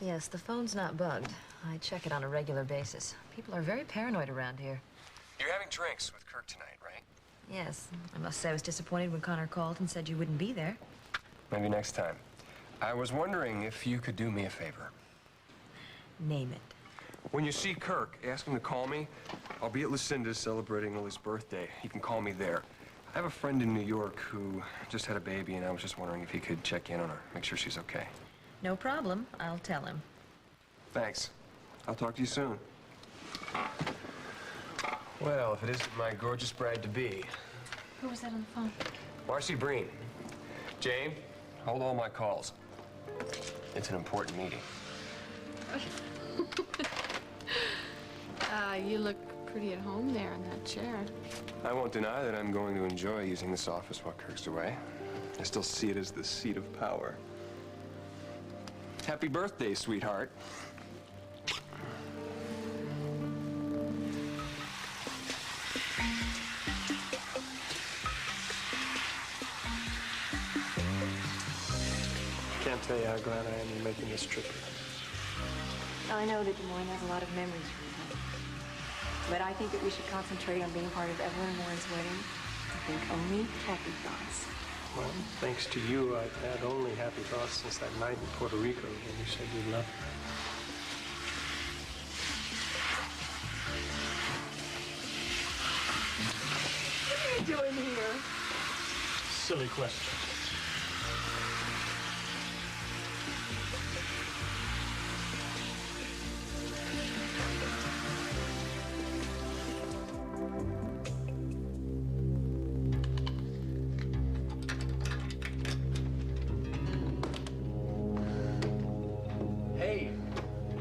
Yes, the phone's not bugged. I check it on a regular basis. People are very paranoid around here. You're having drinks with Kirk tonight, right? Yes. I must say I was disappointed when Connor called and said you wouldn't be there. Maybe next time. I was wondering if you could do me a favor. Name it. When you see Kirk, ask him to call me. I'll be at Lucinda's celebrating Lily's birthday. He can call me there. I have a friend in New York who just had a baby, and I was just wondering if he could check in on her, make sure she's okay. No problem. I'll tell him. Thanks. I'll talk to you soon. Well, if it isn't my gorgeous bride-to-be. Who was that on the phone? Marcy Breen. Jane, hold all my calls. It's an important meeting. You look pretty at home there in that chair. I won't deny that I'm going to enjoy using this office while Kirk's away. I still see it as the seat of power. Happy birthday, sweetheart. Can't tell you how glad I am you're making this trip. I know that Des Moines has a lot of memories for you, but I think that we should concentrate on being part of Evelyn and Warren's wedding. I think only happy thoughts. Well, thanks to you, I've had only happy thoughts since that night in Puerto Rico when you said you loved me. What are you doing here? Silly question.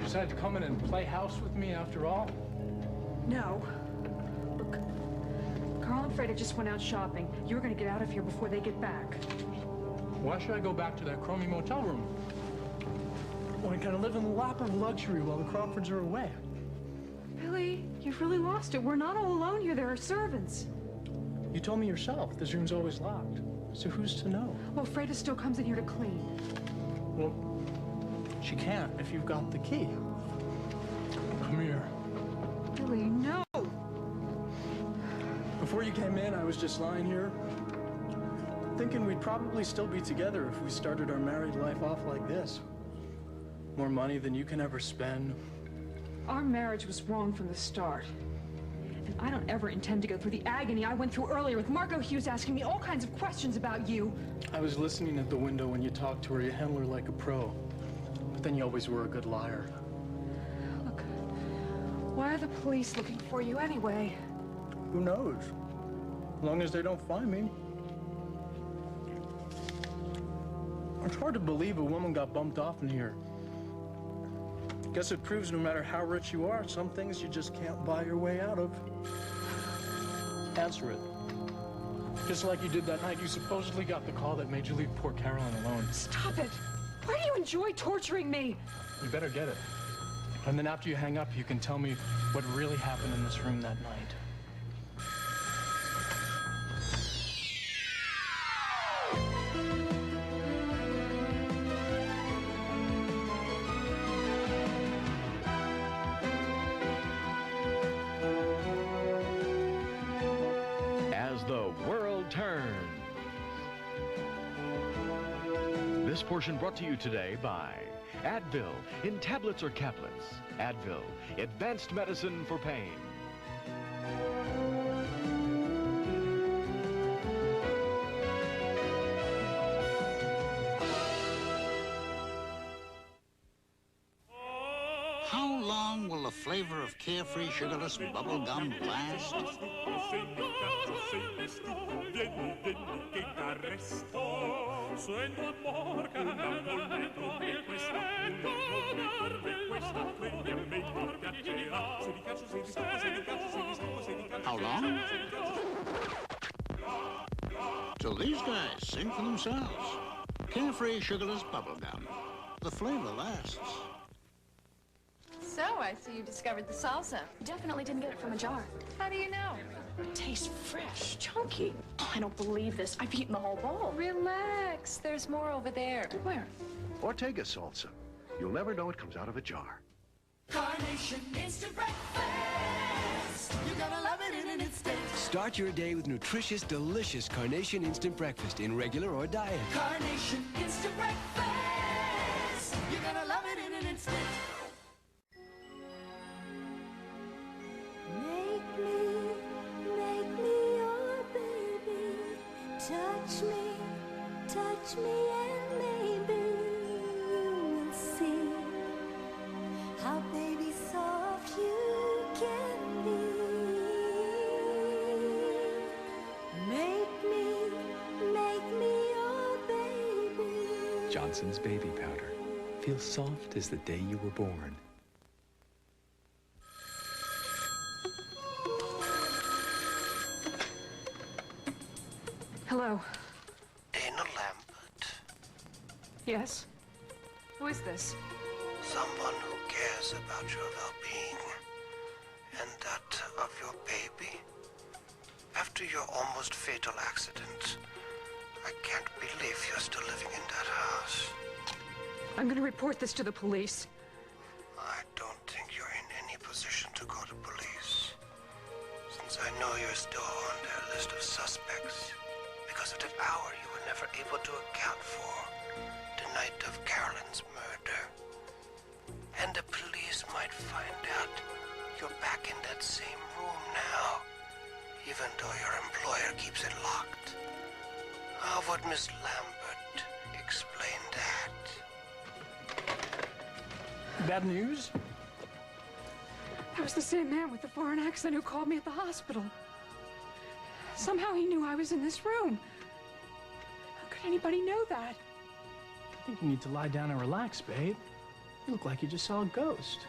Decided to come in and play house with me after all? No. Look, Carl and Freda just went out shopping. You were going to get out of here before they get back. Why should I go back to that crummy motel room? Well, I gotta live in the lap of luxury while the Crawfords are away. Billy, you've really lost it. We're not all alone here. There are servants. You told me yourself this room's always locked. So who's to know? Well, Freda still comes in here to clean. Well, she can't if you've got the key. Come here. Billy, no! Before you came in, I was just lying here, thinking we'd probably still be together if we started our married life off like this. More money than you can ever spend. Our marriage was wrong from the start. And I don't ever intend to go through the agony I went through earlier with Margot Hughes asking me all kinds of questions about you. I was listening at the window when you talked to her. You handled her like a pro. But then you always were a good liar. Look, why are the police looking for you anyway? Who knows? As long as they don't find me. It's hard to believe a woman got bumped off in here. Guess it proves no matter how rich you are, some things you just can't buy your way out of. Answer it. Just like you did that night you supposedly got the call that made you leave poor Caroline alone. Stop it! Why do you enjoy torturing me? You better get it. And then after you hang up, you can tell me what really happened in this room that night. As the world turns. This portion brought to you today by Advil in tablets or caplets. Advil, advanced medicine for pain. How long will the flavor of carefree sugarless bubble gum last? How long? Till these guys sing for themselves. Carefree sugarless bubble gum. The flavor lasts. So, I see you discovered the salsa. Definitely didn't get it from a jar. How do you know? It tastes fresh, chunky. Oh, I don't believe this. I've eaten the whole bowl. Relax. There's more over there. Where? Ortega salsa. You'll never know it comes out of a jar. Carnation Instant Breakfast. You're gonna love it in an instant. Start your day with nutritious, delicious Carnation Instant Breakfast in regular or diet. Carnation Instant Breakfast. You're gonna love it in an instant. Make me your baby. Touch me, and maybe you will see how baby soft you can be. Make me your baby. Johnson's Baby Powder. Feels soft as the day you were born. Hello. Dana Lambert. Yes? Who is this? Someone who cares about your well-being and that of your baby. After your almost fatal accident, I can't believe you're still living in that house. I'm gonna report this to the police. I don't think you're in any position to go to police, since I know you're still on their list of suspects because of that hour you were never able to account for, the night of Carolyn's murder. And the police might find out you're back in that same room now, even though your employer keeps it locked. How would Miss Lambert explain that? Bad news? That was the same man with the foreign accent who called me at the hospital. Somehow he knew I was in this room. How could anybody know that? I think you need to lie down and relax, babe. You look like you just saw a ghost.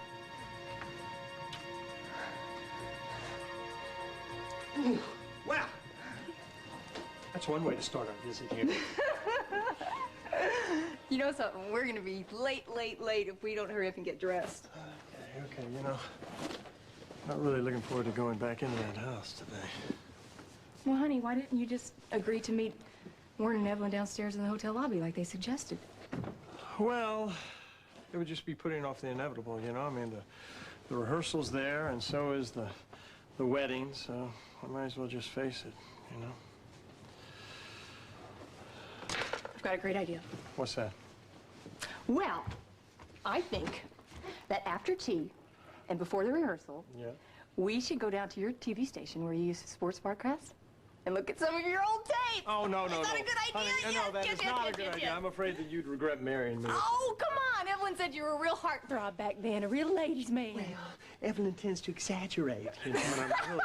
Wow. That's one way to start our visit here. You know something? We're gonna be late if we don't hurry up and get dressed. Okay, you know, not really looking forward to going back into that house today. Well, honey, why didn't you just agree to meet Warren and Evelyn downstairs in the hotel lobby like they suggested? Well, it would just be putting off the inevitable, you know? I mean, the rehearsal's there, and so is the wedding, so I might as well just face it, you know? I've got a great idea. What's that? Well, I think that after tea and before the rehearsal, Yeah. we should go down to your TV station where you used to sports broadcast and look at some of your old tapes. Oh, no. Is that a good idea? Honey, no, that is not a good idea. I'm afraid that you'd regret marrying me. Oh, come on. Evelyn said you were a real heartthrob back then, a real ladies' man. Well, Evelyn tends to exaggerate, you know, and I'm really,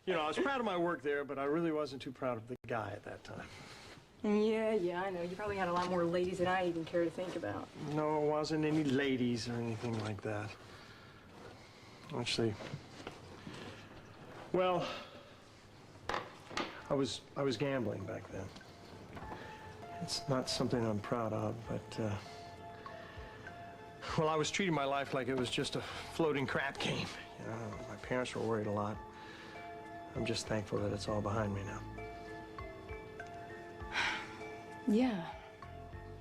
you know, I was proud of my work there, but I really wasn't too proud of the guy at that time. Yeah, I know. You probably had a lot more ladies than I even care to think about. No, it wasn't any ladies or anything like that. Actually, well, I was gambling back then. It's not something I'm proud of, but, well, I was treating my life like it was just a floating crap game. You know, my parents were worried a lot. I'm just thankful that it's all behind me now. Yeah,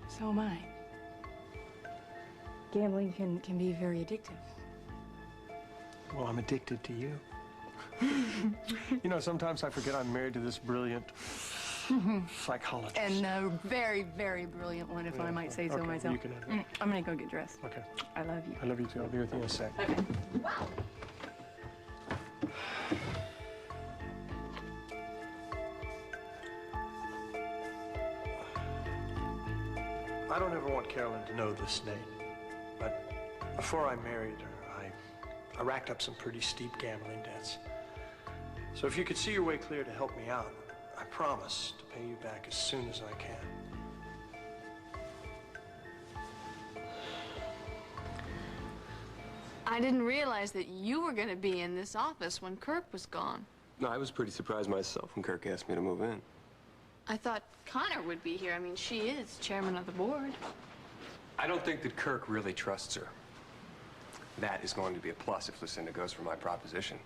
so am I. Gambling can be very addictive. Well, I'm addicted to you. You know, sometimes I forget I'm married to this brilliant psychologist. And a very, very brilliant one, if I might say so myself. You can have it. I'm gonna go get dressed. Okay. I love you. I love you too. I'll be with you in a sec. Okay. I don't ever want Carolyn to know this, Nate, but before I married her, I racked up some pretty steep gambling debts. So if you could see your way clear to help me out, I promise to pay you back as soon as I can. I didn't realize that you were going to be in this office when Kirk was gone. No, I was pretty surprised myself when Kirk asked me to move in. I thought Connor would be here. I mean, she is chairman of the board. I don't think that Kirk really trusts her. That is going to be a plus if Lucinda goes for my proposition.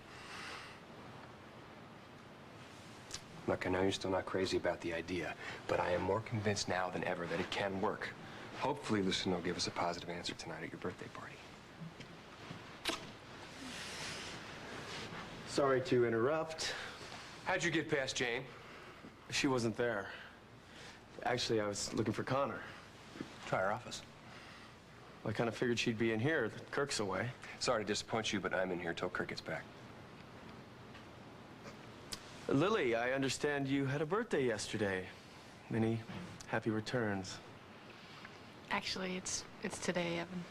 Look, I know you're still not crazy about the idea, but I am more convinced now than ever that it can work. Hopefully, Lucinda will give us a positive answer tonight at your birthday party. Sorry to interrupt. How'd you get past Jane? She wasn't there. Actually, I was looking for Connor. Try her office. Well, I kind of figured she'd be in here. Kirk's away. Sorry to disappoint you, but I'm in here till Kirk gets back. Lily, I understand you had a birthday yesterday. Many happy returns. Actually, it's today, Evan.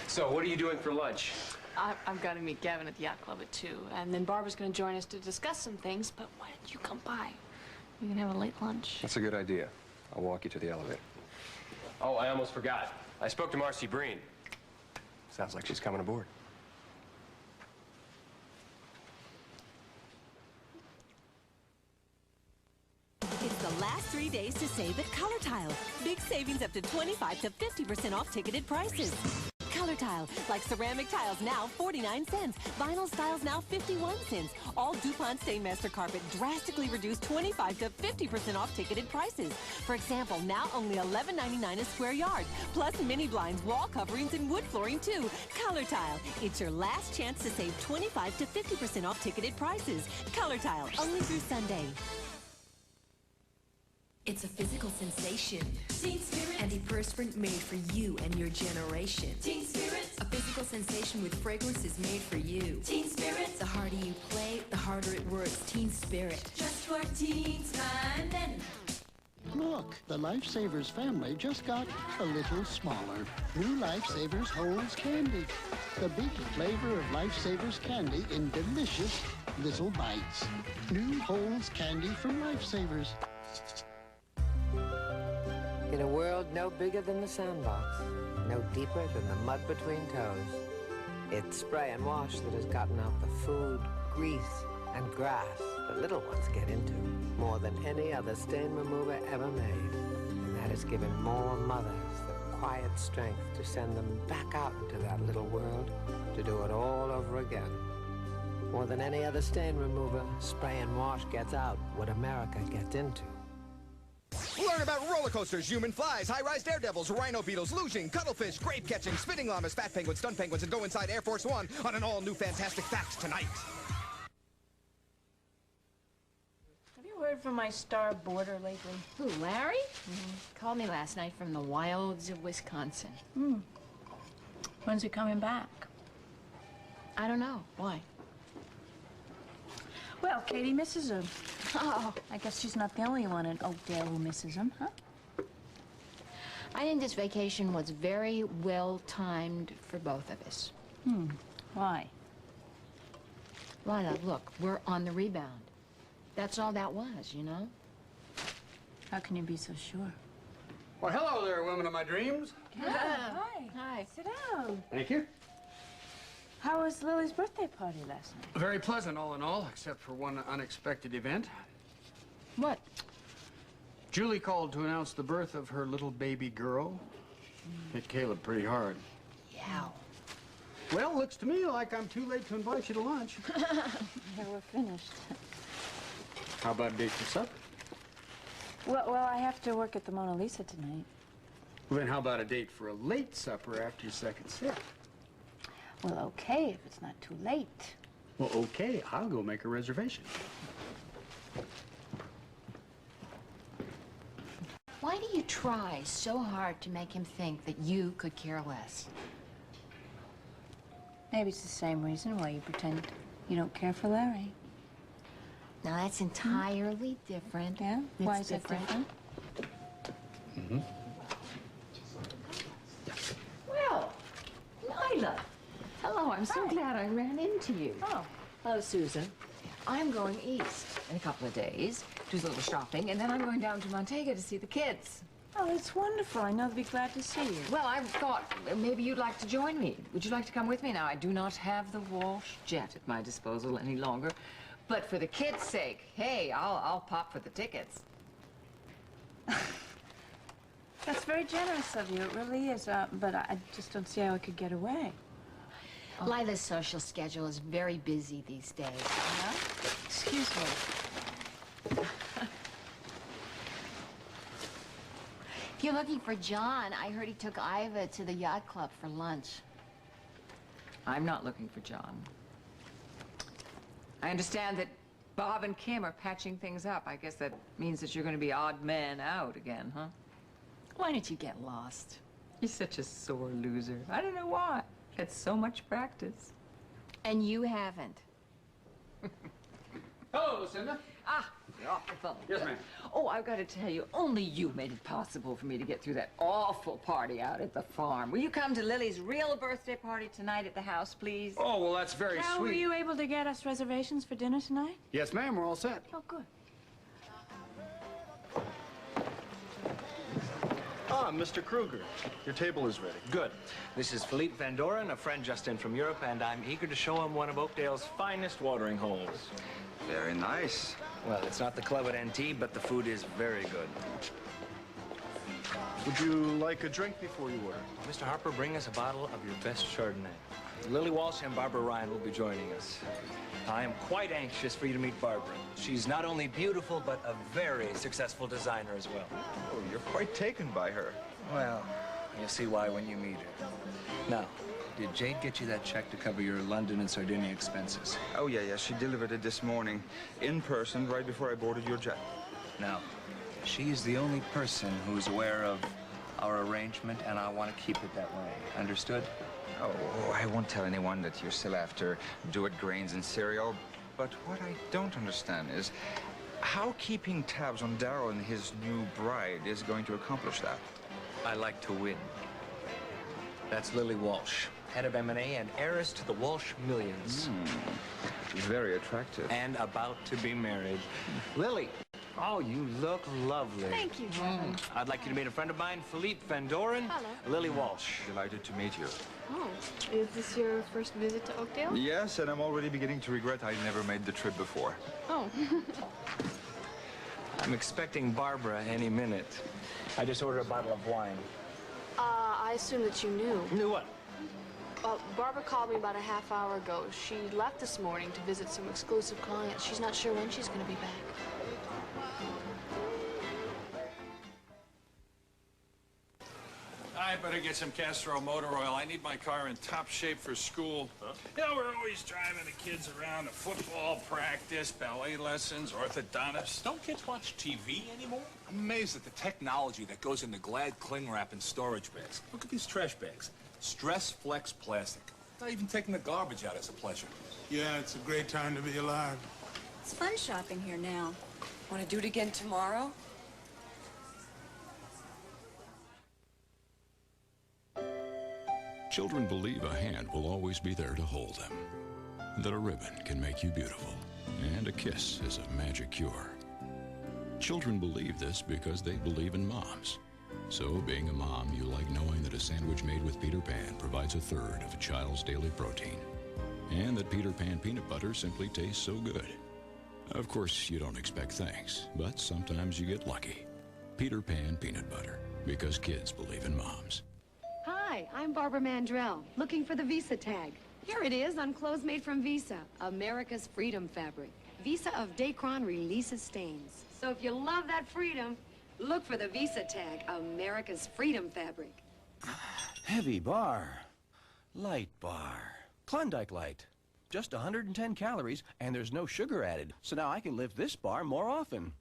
So, what are you doing for lunch? I've got to meet Gavin at the yacht club at 2, and then Barbara's going to join us to discuss some things, but why don't you come by? We can have a late lunch. That's a good idea. I'll walk you to the elevator. Oh, I almost forgot. I spoke to Marcy Breen. Sounds like she's coming aboard. It's the last 3 days to save at Color Tile. Big savings up to 25 to 50% off ticketed prices. Color Tile, like ceramic tiles now 49 cents, vinyl styles now 51 cents. All DuPont Stainmaster carpet drastically reduced 25 to 50% off ticketed prices. For example, now only $11.99 a square yard, plus mini blinds, wall coverings, and wood flooring too. Color Tile, it's your last chance to save 25 to 50% off ticketed prices. Color Tile, only through Sunday. It's a physical sensation. Teen Spirit. Antiperspirant made for you and your generation. Teen Spirit. A physical sensation with fragrance is made for you. Teen Spirit. The harder you play, the harder it works. Teen Spirit. Just for teens, kind and... Look, the Lifesavers family just got a little smaller. New Lifesavers Holds Candy. The big flavor of Lifesavers candy in delicious little bites. New Holds Candy from Lifesavers. In a world no bigger than the sandbox, no deeper than the mud between toes, it's spray and wash that has gotten out the food, grease, and grass that little ones get into more than any other stain remover ever made. And that has given more mothers the quiet strength to send them back out into that little world to do it all over again. More than any other stain remover, spray and wash gets out what America gets into. Learn about roller coasters, human flies, high-rise daredevils, rhino beetles, luging, cuttlefish, grape catching, spitting llamas, fat penguins, stunt penguins, and go inside Air Force One on an all-new Fantastic Facts tonight. Have you heard from my star boarder lately? Who, Larry? Called me last night from the wilds of Wisconsin. When's he coming back? I don't know. Why? Well, Katie misses him. Oh, I guess she's not the only one in Oakdale who misses him, huh? I think this vacation was very well timed for both of us. Why? Lila, look, we're on the rebound. That's all that was, you know? How can you be so sure? Well, hello there, women of my dreams. Hi. Hi. Sit down. Thank you. How was Lily's birthday party last night? Very pleasant, all in all, except for one unexpected event. What? Julie called to announce the birth of her little baby girl. Hit Caleb pretty hard. Yeah. Well, looks to me like I'm too late to invite you to lunch. Yeah, we're finished. How about a date for supper? Well, I have to work at the Mona Lisa tonight. Well, then how about a date for a late supper after your second sip? Well, okay, if it's not too late. Well, okay, I'll go make a reservation. Why do you try so hard to make him think that you could care less? Maybe it's the same reason why you pretend you don't care for Larry. Now, that's entirely different. Yeah? It's Why is it different? Well, Lila. Hello, I'm so glad I ran into you. Oh. Hello, Susan. I'm going east in a couple of days, do a little shopping, and then I'm going down to Montego to see the kids. Oh, that's wonderful. I know they'll be glad to see you. Well, I thought maybe you'd like to join me. Would you like to come with me? Now, I do not have the Walsh jet at my disposal any longer, but for the kids' sake, hey, I'll pop for the tickets. That's very generous of you. It really is. But I just don't see how I could get away. Lila's social schedule is very busy these days, you know? Excuse me. If you're looking for John, I heard he took Iva to the yacht club for lunch. I'm not looking for John. I understand that Bob and Kim are patching things up. I guess that means that you're going to be odd man out again, huh? Why don't you get lost? You're such a sore loser. I don't know why. Had so much practice. And you haven't. Hello, Lucinda. Ah, you're off the phone. Yes, ma'am. Oh, I've got to tell you, only you made it possible for me to get through that awful party out at the farm. Will you come to Lily's real birthday party tonight at the house, please? Oh, well, that's very Cal, were sweet. you able to get us reservations for dinner tonight? Yes, ma'am, we're all set. Oh, good. Ah, Mr. Kruger, your table is ready. Good. This is Philippe Van Doren, a friend just in from Europe, and I'm eager to show him one of Oakdale's finest watering holes. Very nice. Well, it's not the club at NT, but the food is very good. Would you like a drink before you order? Mr. Harper, bring us a bottle of your best Chardonnay. Lily Walsh and Barbara Ryan will be joining us. I am quite anxious for you to meet Barbara. She's not only beautiful, but a very successful designer as well. Oh, you're quite taken by her. Well, you'll see why when you meet her. Now, did Jade get you that check to cover your London and Sardinia expenses? Oh, yeah, she delivered it this morning in person right before I boarded your jet. Now, she's the only person who's aware of our arrangement, and I want to keep it that way. Understood? Oh, I won't tell anyone that you're still after Do-It grains and cereal. But what I don't understand is how keeping tabs on Darryl and his new bride is going to accomplish that. I like to win. That's Lily Walsh, head of M&A and heiress to the Walsh millions. Very attractive. And about to be married. Lily, oh, you look lovely. Thank you, Kevin. I'd like you to meet a friend of mine, Philippe Van Doren. Hello. Lily Walsh. Delighted to meet you. Oh, is this your first visit to Oakdale? Yes, and I'm already beginning to regret I never made the trip before. Oh. I'm expecting Barbara any minute. I just ordered a bottle of wine. I assume that you knew. Knew what? Barbara called me about a half hour ago. She left this morning to visit some exclusive clients. She's not sure when she's going to be back. I better get some Castro motor oil. I need my car in top shape for school. Huh? You know, we're always driving the kids around to football practice, ballet lessons, orthodontists. Don't kids watch TV anymore? I'm amazed at the technology that goes into Glad cling wrap and storage bags. Look at these trash bags. Stress Flex plastic. Not even taking the garbage out is a pleasure. Yeah, it's a great time to be alive. It's fun shopping here now. Want to do it again tomorrow? Children believe a hand will always be there to hold them, that a ribbon can make you beautiful, and a kiss is a magic cure. Children believe this because they believe in moms. So, being a mom, you like knowing that a sandwich made with Peter Pan provides a third of a child's daily protein, and that Peter Pan peanut butter simply tastes so good. Of course, you don't expect things, but sometimes you get lucky. Peter Pan peanut butter, because kids believe in moms. Hi, I'm Barbara Mandrell, looking for the Visa tag. Here it is on clothes made from Visa, America's freedom fabric. Visa of Dacron releases stains. So if you love that freedom, look for the Visa tag, America's freedom fabric. Heavy bar. Light bar. Klondike Light. Just 110 calories, and there's no sugar added. So now I can lift this bar more often.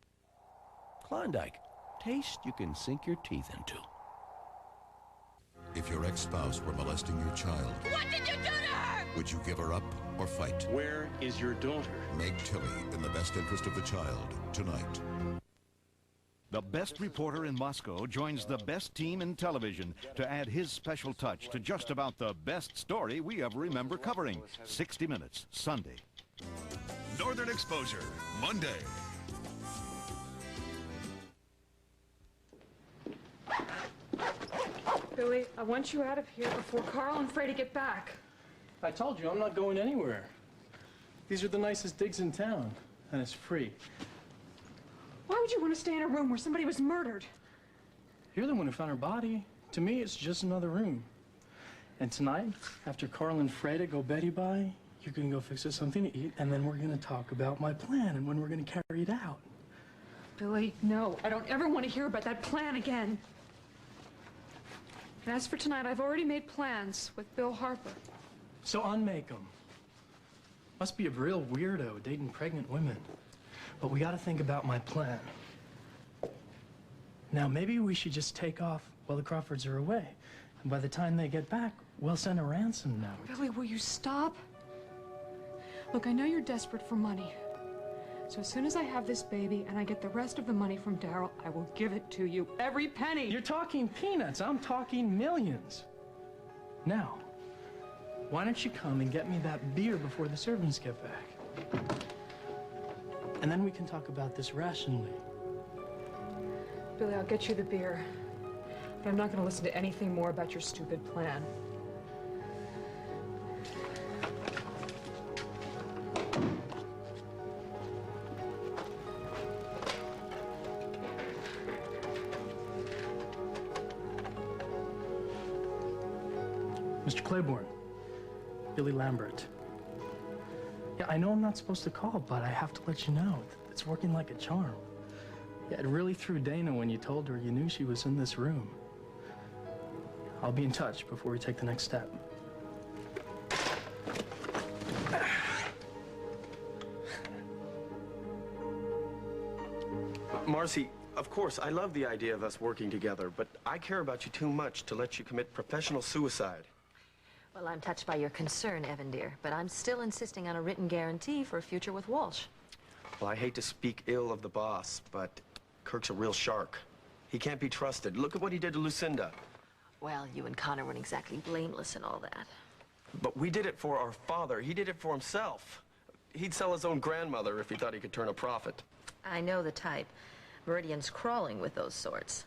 Klondike. Taste you can sink your teeth into. If your ex-spouse were molesting your child, What did you do to her? would you give her up or fight? Where is your daughter? Meg Tilly in The Best Interest of the Child, tonight. The best reporter in Moscow joins the best team in television to add his special touch to just about the best story we ever remember covering. 60 Minutes, Sunday. Northern Exposure, Monday. Billy, I want you out of here before Carl and Freddie get back. I told you I'm not going anywhere. These are the nicest digs in town, and it's free. Why would you want to stay in a room where somebody was murdered? You're the one who found her body. To me, it's just another room. And tonight, after Carl and Freda go Betty by, you're gonna go fix us something to eat, and then we're gonna talk about my plan and when we're gonna carry it out. Billy, no. I don't ever want to hear about that plan again. And as for tonight, I've already made plans with Bill Harper. So unmake them. Must be a real weirdo dating pregnant women. But we gotta think about my plan. Now, maybe we should just take off while the Crawfords are away. And by the time they get back, we'll send a ransom note. Billy, will you stop? Look, I know you're desperate for money. So as soon as I have this baby and I get the rest of the money from Daryl, I will give it to you. Every penny! You're talking peanuts. I'm talking millions. Now, why don't you come and get me that beer before the servants get back? And then we can talk about this rationally. Billy, I'll get you the beer. But I'm not going to listen to anything more about your stupid plan. Mr. Claiborne, Billy Lambert. Yeah, I know I'm not supposed to call, but I have to let you know. It's working like a charm. Yeah, it really threw Dana when you told her you knew she was in this room. I'll be in touch before we take the next step. Marcy, of course, I love the idea of us working together, but I care about you too much to let you commit professional suicide. Well, I'm touched by your concern, Evan, dear, but I'm still insisting on a written guarantee for a future with Walsh. Well, I hate to speak ill of the boss, but Kirk's a real shark. He can't be trusted. Look at what he did to Lucinda. Well, you and Connor weren't exactly blameless and all that. But we did it for our father. He did it for himself. He'd sell his own grandmother if he thought he could turn a profit. I know the type. Meridian's crawling with those sorts.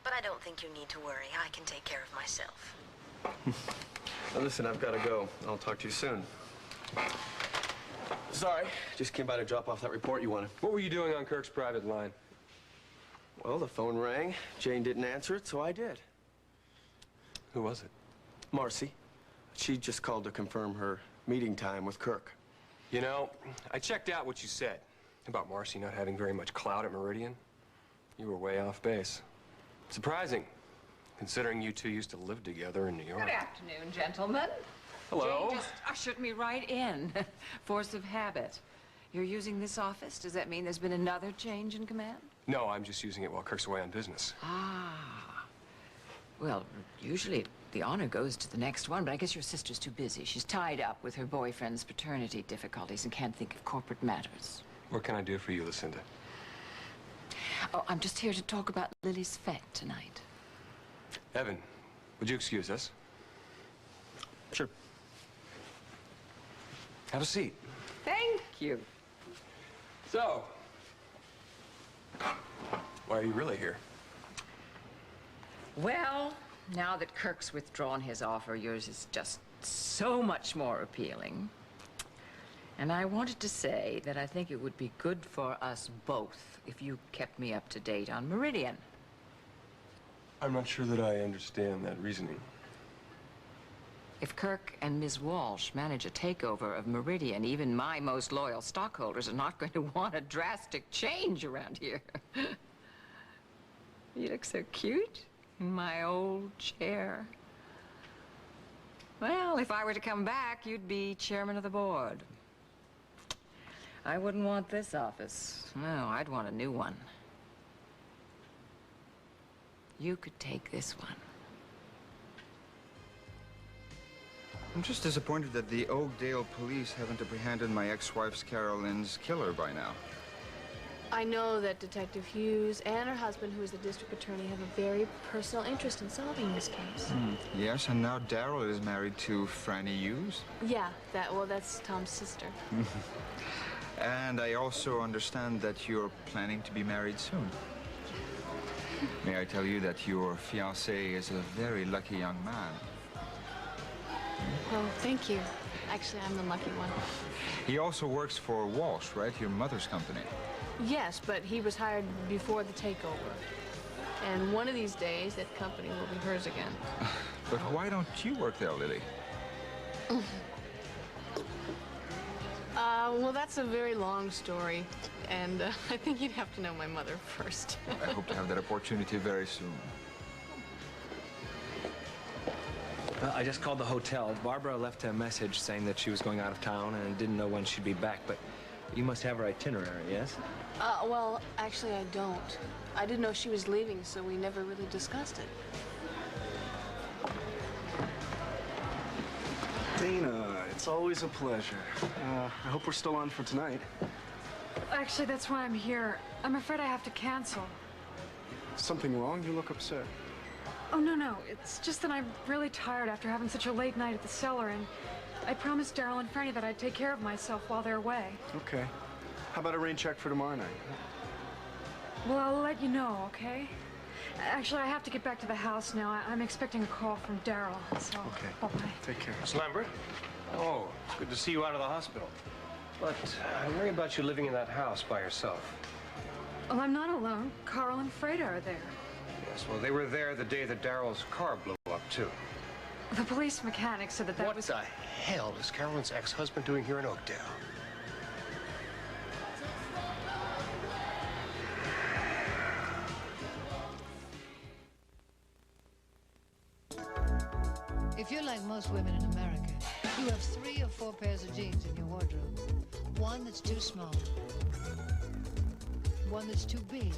But I don't think you need to worry. I can take care of myself. Now, listen, I've got to go. I'll talk to you soon. Sorry, just came by to drop off that report you wanted. What were you doing on Kirk's private line? Well, the phone rang. Jane didn't answer it, so I did. Who was it? Marcy. She just called to confirm her meeting time with Kirk. You know, I checked out what you said about Marcy not having very much clout at Meridian. You were way off base. Surprising, considering you two used to live together in New York. Good afternoon, gentlemen. Hello. Jane just ushered me right in. Force of habit. You're using this office? Does that mean there's been another change in command? No, I'm just using it while Kirk's away on business. Ah. Well, usually the honor goes to the next one, but I guess your sister's too busy. She's tied up with her boyfriend's paternity difficulties and can't think of corporate matters. What can I do for you, Lucinda? Oh, I'm just here to talk about Lily's fete tonight. Evan, would you excuse us? Sure. Have a seat. Thank you. So, why are you really here? Well, now that Kirk's withdrawn his offer, yours is just so much more appealing. And I wanted to say that I think it would be good for us both if you kept me up to date on Meridian. I'm not sure that I understand that reasoning. If Kirk and Ms. Walsh manage a takeover of Meridian, even my most loyal stockholders are not going to want a drastic change around here. You look so cute in my old chair. Well, if I were to come back, you'd be chairman of the board. I wouldn't want this office. No, I'd want a new one. You could take this one. I'm just disappointed that the Oakdale police haven't apprehended my ex-wife's Carolyn's killer by now. I know that Detective Hughes and her husband, who is the district attorney, have a very personal interest in solving this case. Yes, and now Daryl is married to Franny Hughes. Yeah, that's Tom's sister. And I also understand that you're planning to be married soon. May I tell you that your fiancé is a very lucky young man. Oh, thank you. Actually, I'm the lucky one. He also works for Walsh, right? Your mother's company. Yes, but he was hired before the takeover. And one of these days, that company will be hers again. But why don't you work there, Lily? Well, that's a very long story. And I think you'd have to know my mother first. I hope to have that opportunity very soon. I just called the hotel. Barbara left a message saying that she was going out of town and didn't know when she'd be back, but you must have her itinerary, yes? Well, actually, I don't. I didn't know she was leaving, so we never really discussed it. Dana, it's always a pleasure. I hope we're still on for tonight. Actually, that's why I'm here. I'm afraid I have to cancel. Something wrong? You look upset. Oh, no. It's just that I'm really tired after having such a late night at the cellar, and I promised Daryl and Franny that I'd take care of myself while they're away. Okay. How about a rain check for tomorrow night? Well, I'll let you know, okay? Actually, I have to get back to the house now. I'm expecting a call from Daryl, so... Okay. Bye-bye. Take care. Miss Lambert? Oh, it's good to see you out of the hospital. But I'm worried about you living in that house by yourself. Well, I'm not alone. Carl and Freda are there. Yes, well, they were there the day that Daryl's car blew up, too. The police mechanic said that What was... the hell is Carolyn's ex-husband doing here in Oakdale? If you're like most women in America, you have 3 or 4 pairs of jeans in your wardrobe. One that's too small. One that's too big.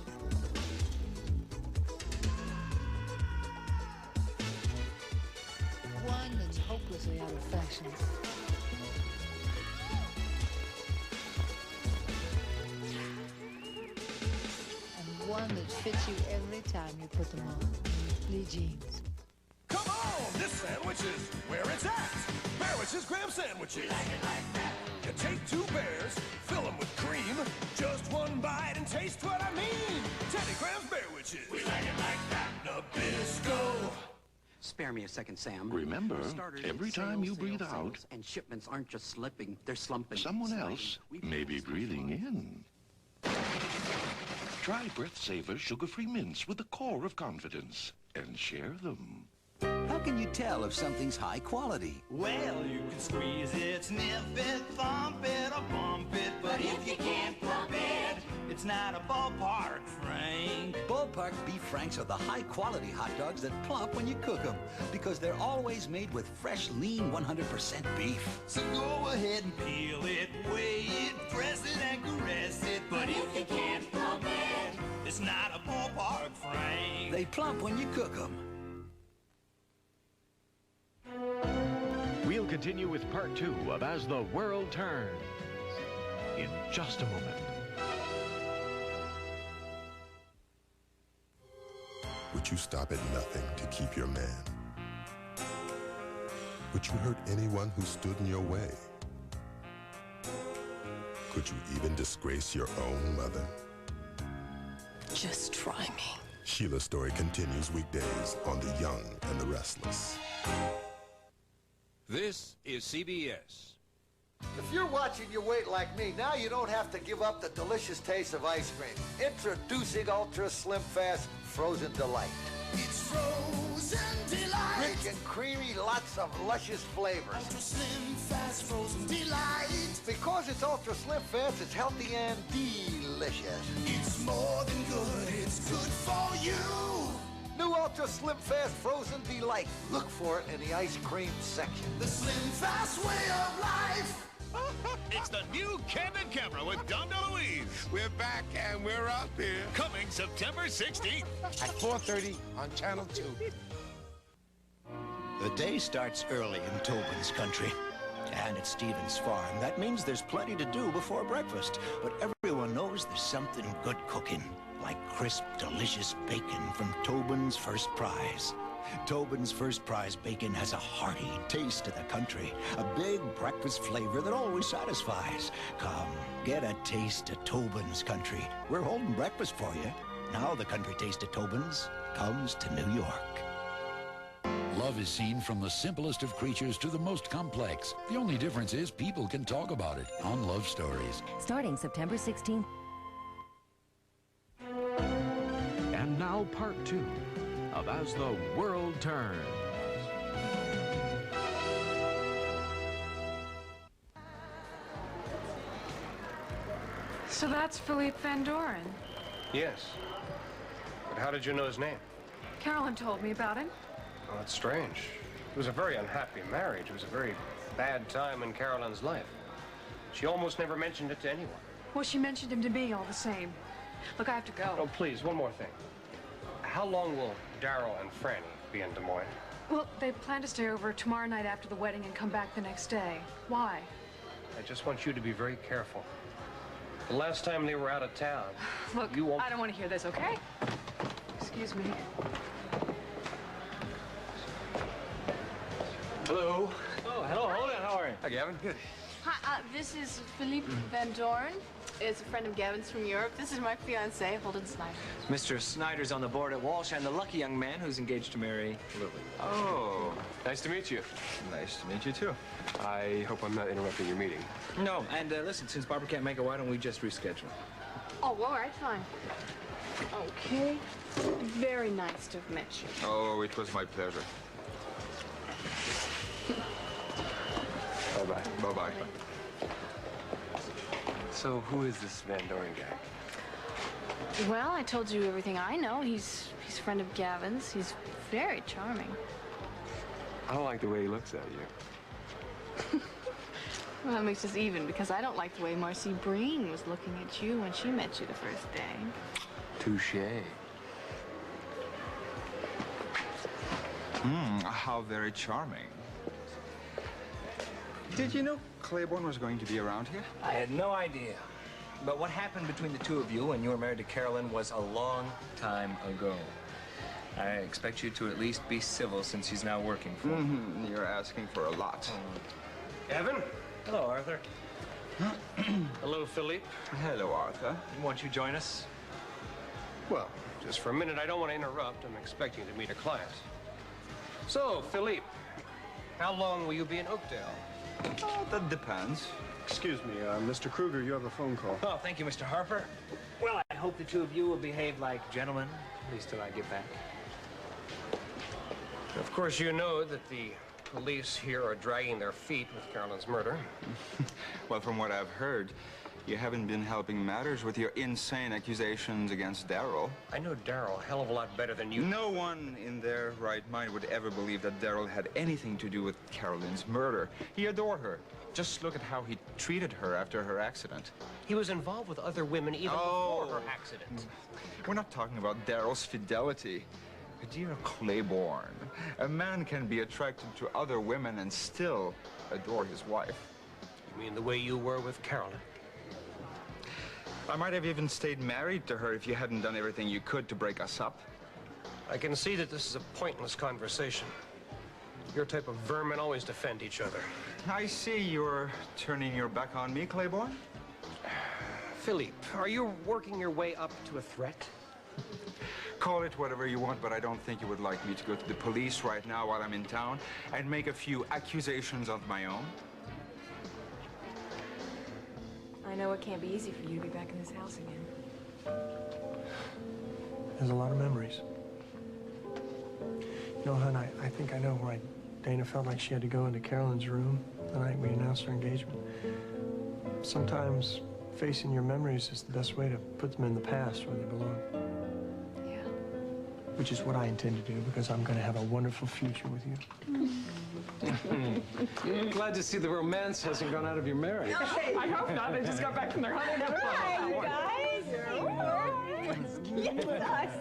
One that's hopelessly out of fashion. And one that fits you every time you put them on. Lee jeans. Come on, this sandwich is where it's at. Bearwich's Graham Sandwiches. We like it like that. You take 2 bears, fill them with cream. Just one bite and taste what I mean. Teddy Graham's Bearwiches. We like it like that. Nabisco. Spare me a second, Sam. Remember, every time you breathe out, and shipments aren't just slipping, they're slumping. someone else may be breathing in. Try Breath Saver sugar-free mints with the core of confidence and share them. How can you tell if something's high quality? Well, you can squeeze it, sniff it, thump it, or bump it. But if you can't pump it, it's not a ballpark, Frank. Ballpark Beef Franks are the high-quality hot dogs that plump when you cook them because they're always made with fresh, lean, 100% beef. So go ahead and peel it, weigh it, press it, and caress it. But if you can't pump it, it's not a ballpark, Frank. They plump when you cook them. We'll continue with part 2 of As the World Turns in just a moment. Would you stop at nothing to keep your man? Would you hurt anyone who stood in your way? Could you even disgrace your own mother? Just try me. Sheila's story continues weekdays on The Young and the Restless. This is CBS. If you're watching your weight like me, now you don't have to give up the delicious taste of ice cream. Introducing Ultra Slim Fast Frozen Delight. It's Frozen Delight. Rich and creamy, lots of luscious flavors. Ultra Slim Fast Frozen Delight. Because it's Ultra Slim Fast, it's healthy and delicious. It's more than good, it's good for you. New Ultra Slim Fast Frozen Delight. Look for it in the ice cream section. The Slim Fast way of life. It's the new Candid Camera with Dom DeLuise. We're back and we're up here. Coming September 16th at 4:30 on Channel 2. The day starts early in Tobin's country. And at Stephen's farm. That means there's plenty to do before breakfast. But everyone knows there's something good cooking. Like crisp, delicious bacon from Tobin's First Prize. Tobin's First Prize bacon has a hearty taste of the country. A big breakfast flavor that always satisfies. Come, get a taste of Tobin's country. We're holding breakfast for you. Now the country taste of Tobin's comes to New York. Love is seen from the simplest of creatures to the most complex. The only difference is people can talk about it on Love Stories. Starting September 16th. And now part 2 of As the World Turns. So that's Philippe Van Doren. Yes. But how did you know his name? Carolyn told me about him. Oh, that's strange. It was a very unhappy marriage. It was a very bad time in Carolyn's life. She almost never mentioned it to anyone. Well, she mentioned him to me all the same. Look, I have to go. Oh, please, one more thing. How long will Daryl and Franny be in Des Moines? Well, they plan to stay over tomorrow night after the wedding and come back the next day. Why? I just want you to be very careful. The last time they were out of town, Look, you won't... I don't want to hear this, okay? Excuse me. Hello. Oh, hello. Hold on. How are you? Hi, Gavin. Good. Hi, this is Philippe Van Dorn. It's a friend of Gavin's from Europe. This is my fiancé, Holden Snyder. Mr. Snyder's on the board at Walsh, and the lucky young man who's engaged to marry Lily. Oh, nice to meet you. Nice to meet you, too. I hope I'm not interrupting your meeting. No, and listen, since Barbara can't make it, why don't we just reschedule? Oh, all right, fine. Okay. Very nice to have met you. Oh, it was my pleasure. Bye-bye. Bye-bye. So who is this Van Doren guy? Well, I told you everything I know. He's a friend of Gavin's. He's very charming. I don't like the way he looks at you. Well, that makes us even, because I don't like the way Marcy Breen was looking at you when she met you the first day. Touché. How very charming. Did you know Claiborne was going to be around here? I had no idea. But what happened between the two of you when you were married to Carolyn was a long time ago. I expect you to at least be civil since she's now working for me. You're asking for a lot. Evan? Hello, Arthur. Hello, Philippe. Hello, Arthur. Won't you join us? Well, just for a minute, I don't want to interrupt. I'm expecting to meet a client. So, Philippe, how long will you be in Oakdale? Oh, that depends. Excuse me, Mr. Kruger, you have a phone call. Oh, thank you, Mr. Harper. Well, I hope the two of you will behave like gentlemen, at least till I get back. Of course, you know that the police here are dragging their feet with Carolyn's murder. Well, from what I've heard, you haven't been helping matters with your insane accusations against Daryl. I know Daryl a hell of a lot better than you. No one in their right mind would ever believe that Daryl had anything to do with Carolyn's murder. He adored her. Just look at how he treated her after her accident. He was involved with other women even before her accident. We're not talking about Daryl's fidelity. Dear Claiborne, a man can be attracted to other women and still adore his wife. You mean the way you were with Carolyn? I might have even stayed married to her if you hadn't done everything you could to break us up. I can see that this is a pointless conversation. Your type of vermin always defend each other. I see you're turning your back on me, Claiborne. Philippe, are you working your way up to a threat? Call it whatever you want, but I don't think you would like me to go to the police right now while I'm in town and make a few accusations of my own. I know it can't be easy for you to be back in this house again. There's a lot of memories. You know, hon, I think I know why Dana felt like she had to go into Carolyn's room the night we announced our engagement. Sometimes facing your memories is the best way to put them in the past where they belong. Yeah. Which is what I intend to do, because I'm going to have a wonderful future with you. Glad to see the romance hasn't gone out of your marriage. I hope not. They just got back from their honeymoon. Hi, you guys.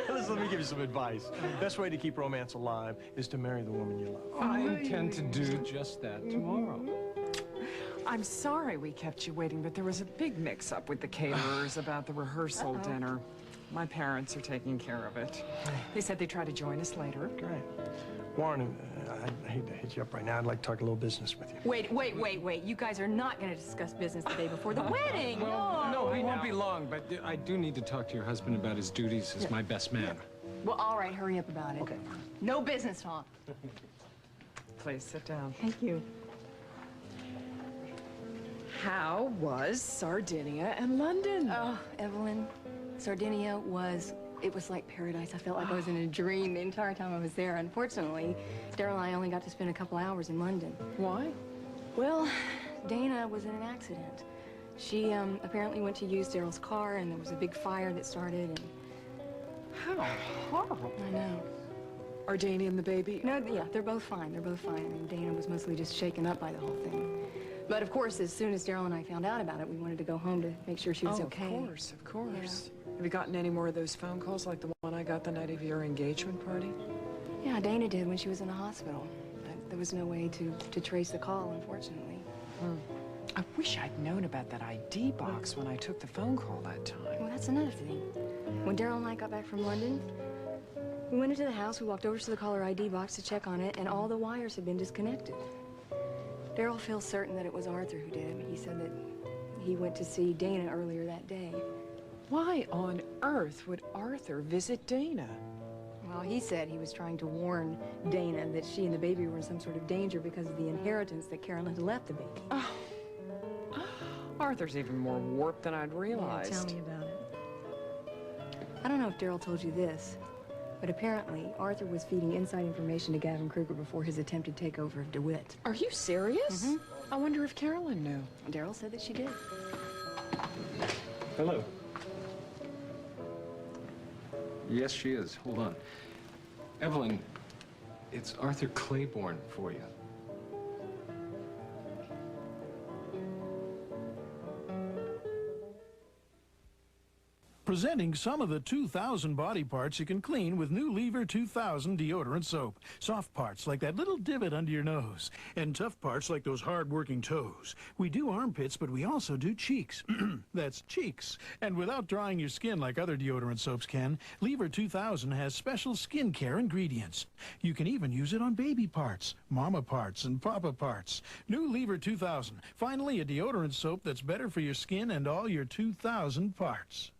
Listen, let me give you some advice. Best way to keep romance alive is to marry the woman you love. I intend to do just that tomorrow. I'm sorry we kept you waiting, but there was a big mix-up with the caterers about the rehearsal dinner. My parents are taking care of it. They said they'd try to join us later. Great. Warren, I hate to hit you up right now. I'd like to talk a little business with you. Wait. You guys are not going to discuss business the day before the wedding. Well, no, it won't be long, but I do need to talk to your husband about his duties as my best man. Well, all right, hurry up about it. Okay. No business talk. Please sit down. Thank you. How was Sardinia and London? Oh, Evelyn, Sardinia it was like paradise. I felt like I was in a dream the entire time I was there. Unfortunately, Daryl and I only got to spend a couple hours in London. Why? Well, Dana was in an accident. She apparently went to use Daryl's car, and there was a big fire that started, and... How horrible. I know. Are Dana and the baby? No, yeah, they're both fine. They're both fine. I mean, Dana was mostly just shaken up by the whole thing. But of course, as soon as Daryl and I found out about it, we wanted to go home to make sure she was okay. Of course, of course. Yeah. Have you gotten any more of those phone calls like the one I got the night of your engagement party? Yeah, Dana did when she was in the hospital. But there was no way to trace the call, unfortunately. I wish I'd known about that ID box when I took the phone call that time. Well, that's another thing. When Daryl and I got back from London, we went into the house, we walked over to the caller ID box to check on it, and all the wires had been disconnected. Daryl feels certain that it was Arthur who did it. He said that he went to see Dana earlier that day. Why on earth would Arthur visit Dana? Well, he said he was trying to warn Dana that she and the baby were in some sort of danger because of the inheritance that Carolyn had left the baby. Oh. Arthur's even more warped than I'd realized. Yeah, tell me about it. I don't know if Daryl told you this, but apparently Arthur was feeding inside information to Gavin Kruger before his attempted takeover of DeWitt. Are you serious? Mm-hmm. I wonder if Carolyn knew. Daryl said that she did. Hello. Yes, she is. Hold on. Evelyn, it's Arthur Claiborne for you. Presenting some of the 2,000 body parts you can clean with new Lever 2000 deodorant soap. Soft parts like that little divot under your nose, and tough parts like those hard-working toes. We do armpits, but we also do cheeks. That's cheeks. And without drying your skin like other deodorant soaps can, Lever 2000 has special skincare ingredients. You can even use it on baby parts, mama parts, and papa parts. New Lever 2000. Finally, a deodorant soap that's better for your skin and all your 2,000 parts.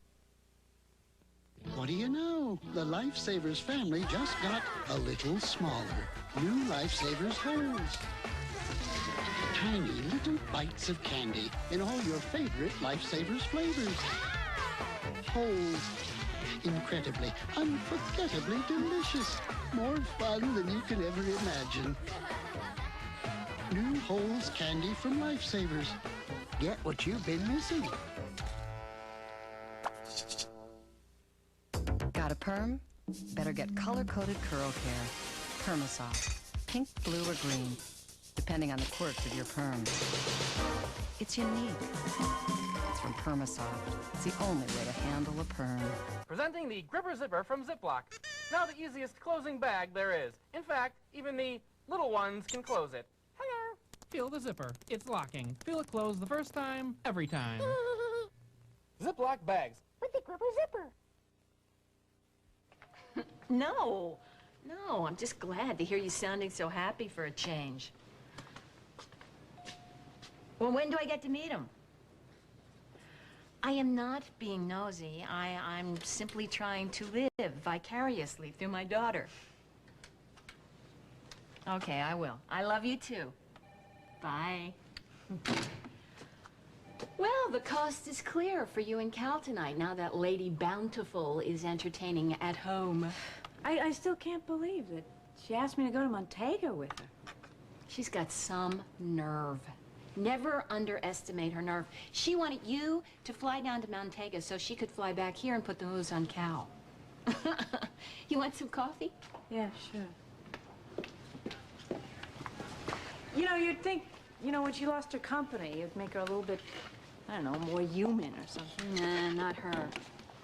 What do you know? The Lifesavers family just got a little smaller. New Lifesavers Holes. Tiny little bites of candy in all your favorite Lifesavers flavors. Holes. Incredibly, unforgettably delicious. More fun than you can ever imagine. New Holes candy from Lifesavers. Get what you've been missing. Got a perm? Better get color-coded curl care. Permasoft. Pink, blue, or green, depending on the quirks of your perm. It's unique. It's from Permasoft. It's the only way to handle a perm. Presenting the Gripper Zipper from Ziploc. Now the easiest closing bag there is. In fact, even the little ones can close it. Hello. Feel the zipper. It's locking. Feel it close the first time, every time. Ziploc bags. With the Gripper Zipper. No, I'm just glad to hear you sounding so happy for a change. Well, when do I get to meet him? I am not being nosy. I'm simply trying to live vicariously through my daughter. Okay, I will. I love you too. Bye. Well, the coast is clear for you and Cal tonight, now that Lady Bountiful is entertaining at home. I still can't believe that she asked me to go to Montego with her. She's got some nerve. Never underestimate her nerve. She wanted you to fly down to Montego so she could fly back here and put the hose on Cal. You want some coffee? Yeah, sure. You know, you'd think, you know, when she lost her company, it'd make her a little bit, I don't know, more human or something. Nah, not her.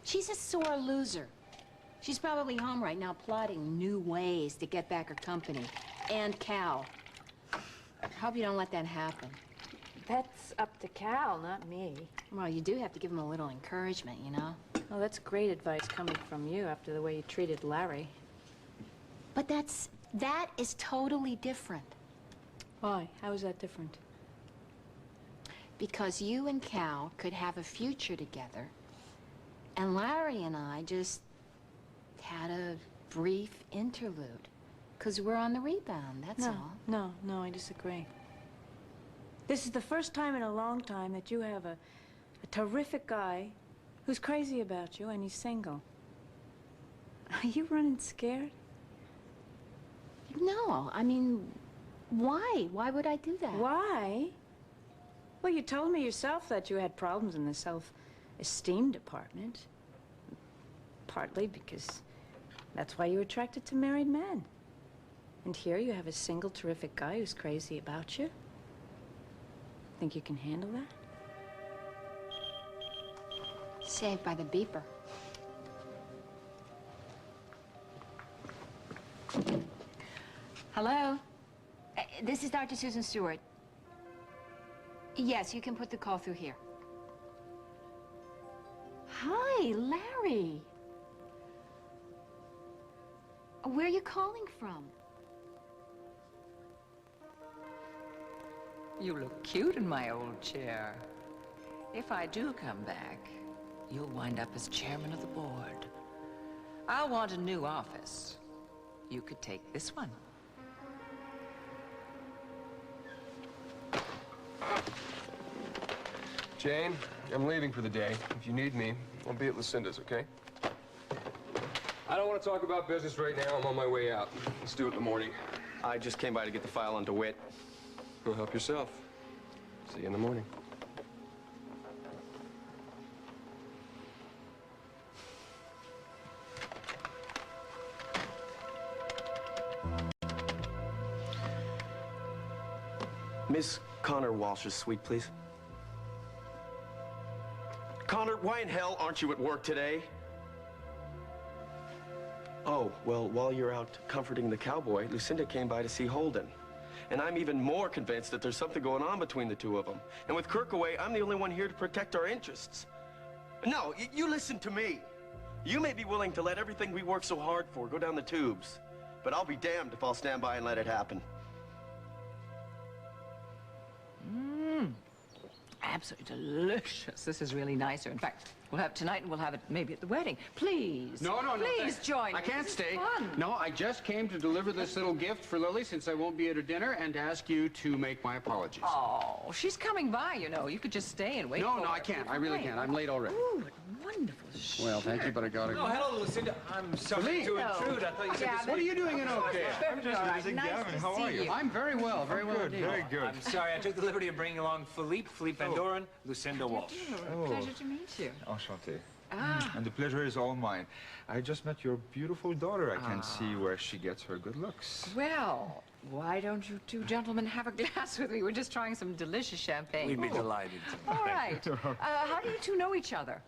She's a sore loser. She's probably home right now plotting new ways to get back her company. And Cal. Hope you don't let that happen. That's up to Cal, not me. Well, you do have to give him a little encouragement, you know? Well, that's great advice coming from you after the way you treated Larry. But that is totally different. Why? How is that different? Because you and Cal could have a future together, and Larry and I just had a brief interlude. Because we're on the rebound, that's all. No, I disagree. This is the first time in a long time that you have a terrific guy who's crazy about you and he's single. Are you running scared? No, I mean, why? Why would I do that? Why? Well, you told me yourself that you had problems in the self-esteem department. Partly because That's why you're attracted to married men. And here you have a single terrific guy who's crazy about you. Think you can handle that? Saved by the beeper. Hello? This is Dr. Susan Stewart. Yes, you can put the call through here. Hi, Larry. Where are you calling from? You look cute in my old chair. If I do come back, you'll wind up as chairman of the board. I'll want a new office. You could take this one. Jane, I'm leaving for the day. If you need me, I'll be at Lucinda's, okay? I don't want to talk about business right now. I'm on my way out. Let's do it in the morning. I just came by to get the file on DeWitt. Go help yourself. See you in the morning. Miss Connor Walsh's suite, please. Connor, why in hell aren't you at work today? Oh, well, while you're out comforting the cowboy, Lucinda came by to see Holden. And I'm even more convinced that there's something going on between the two of them. And with Kirk away, I'm the only one here to protect our interests. No, you listen to me. You may be willing to let everything we work so hard for go down the tubes, but I'll be damned if I'll stand by and let it happen. Absolutely delicious. This is really nicer. In fact, we'll have it tonight and we'll have it maybe at the wedding. Please. No, Please thanks. join I me. can't This is stay. fun. No, I just came to deliver this little gift for Lily since I won't be at her dinner and to ask you to make my apologies. Oh, she's coming by, you know. You could just stay and wait No, for no, her. I can't. I really can't. I'm late already. Ooh, wonderful shirt. Well, thank you, but I gotta go. Oh, hello, Lucinda. I'm sorry to intrude. I thought you said this What are you doing in Oakdale? I'm just visiting Gavin. How are you? I'm very well, very well Good, indeed. very good. I'm sorry. I took the liberty of bringing along Philippe Van Doren, Lucinda Walsh. Pleasure to meet you. Enchanté. Ah. And the pleasure is all mine. I just met your beautiful daughter. I can see where she gets her good looks. Well, why don't you two gentlemen have a glass with me? We're just trying some delicious champagne. We'd be delighted to. All right. How do you two know each other?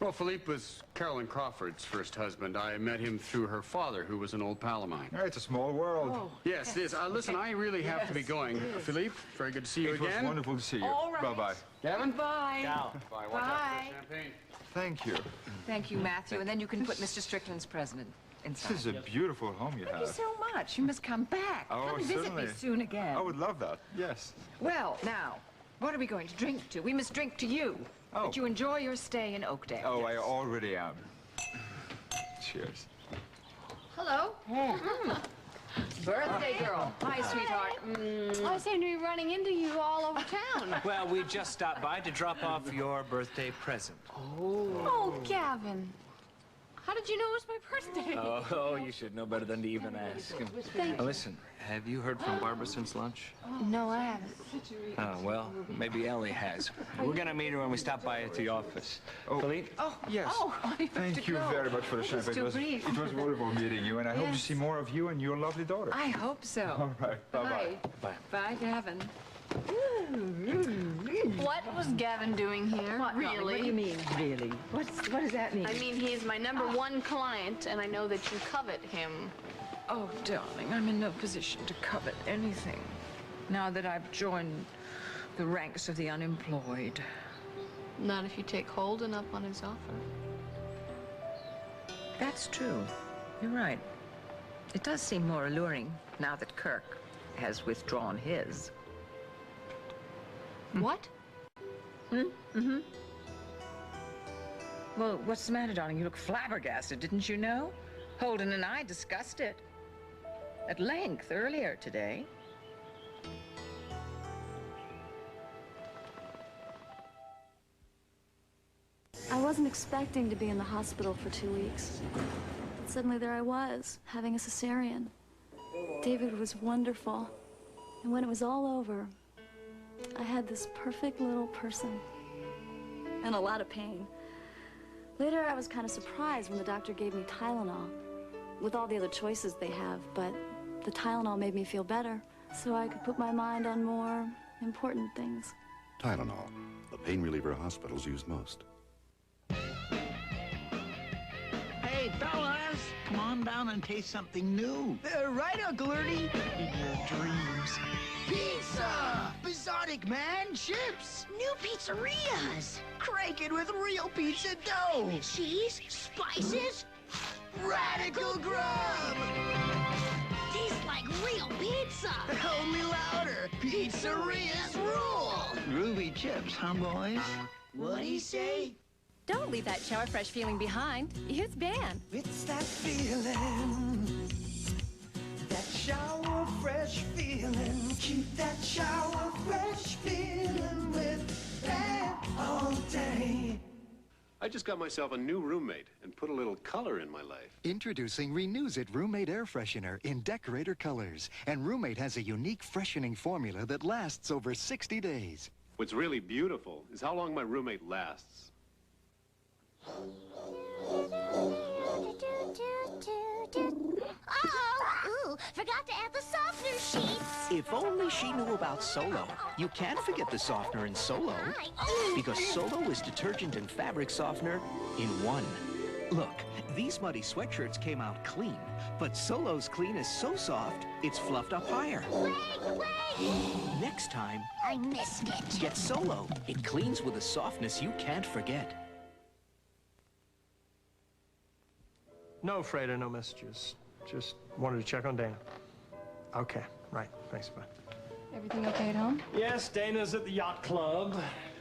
Well, Philippe was Carolyn Crawford's first husband. I met him through her father, who was an old pal of mine. It's a small world. Oh. Yes, it is. Listen, I really have to be going. Philippe, very good to see you It was again. wonderful to see you. All right. Bye-bye. Gavin? Bye. Ciao. Bye. Watch out Bye. for the champagne. Thank you. Thank you, Matthew. And then you can put Mr. Strickland's president inside. This is a beautiful home you Thank you have. so much. You must come back. Oh, come and visit certainly. me soon again. I would love that. Yes. Well, now, what are we going to drink to? We must drink to you. Oh. That you enjoy your stay in Oakdale. Oh, I already am. Cheers. Hello. Birthday girl. Hi, sweetheart. I seem to be running into you all over town. Well, we just stopped by to drop off your birthday present. Oh, Gavin. How did you know it was my birthday? Oh, you should know better than to even ask. Thank you. Listen, have you heard from Barbara since lunch? No, I haven't. Oh, well, maybe Ellie has. We're gonna meet her when we stop by at the office. Oh, Philippe? Oh, yes. Oh, Thank you very much for the champagne. It was wonderful meeting you, and I hope to Yes. see more of you and your lovely daughter. I hope so. All right. Bye-bye. Bye. Bye, Gavin. What was Gavin doing here? What, really? What do you mean, really? What does that mean? I mean, he's my #1 client, and I know that you covet him. Oh, darling, I'm in no position to covet anything now that I've joined the ranks of the unemployed. Not if you take Holden up on his offer. That's true. You're right. It does seem more alluring now that Kirk has withdrawn his. What? Mm-hmm. Well, what's the matter, darling? You look flabbergasted, didn't you know? Holden and I discussed it at length earlier today. I wasn't expecting to be in the hospital for 2 weeks. But suddenly there I was, having a cesarean. David was wonderful. And when it was all over, I had this perfect little person. And a lot of pain. Later, I was kind of surprised when the doctor gave me Tylenol. with all the other choices they have, but the Tylenol made me feel better, so I could put my mind on more important things. Tylenol, the pain reliever hospitals use most. Hey, fellas, come on down and taste something new. Right, Uncle Ernie? In your dreams. Pizza! Bizarric, man! Chips! New pizzerias! Cranking with real pizza dough! Cheese? Spices? Radical grub! Tastes like real pizza! Only louder! Pizzerias rule! Groovy chips, huh, boys? What'd he say? Don't leave that shower fresh feeling behind. Use Ban. It's that feeling, that shower fresh feeling. Keep that shower fresh feeling with Ban all day. I just got myself a new roommate and put a little color in my life. Introducing Renews It Roommate Air Freshener in decorator colors. And Roommate has a unique freshening formula that lasts over 60 days. What's really beautiful is how long my roommate lasts. Ooh, forgot to add the softener sheets. If only she knew about Solo. You can't forget the softener in Solo. Because Solo is detergent and fabric softener in one. Look, these muddy sweatshirts came out clean, but Solo's clean is so soft, it's fluffed up higher. Wait! Next time, I missed it. get Solo. It cleans with a softness you can't forget. No, Freda, no messages. Just wanted to check on Dana. Okay, right. Thanks, bye. Everything okay at home? Yes, Dana's at the yacht club.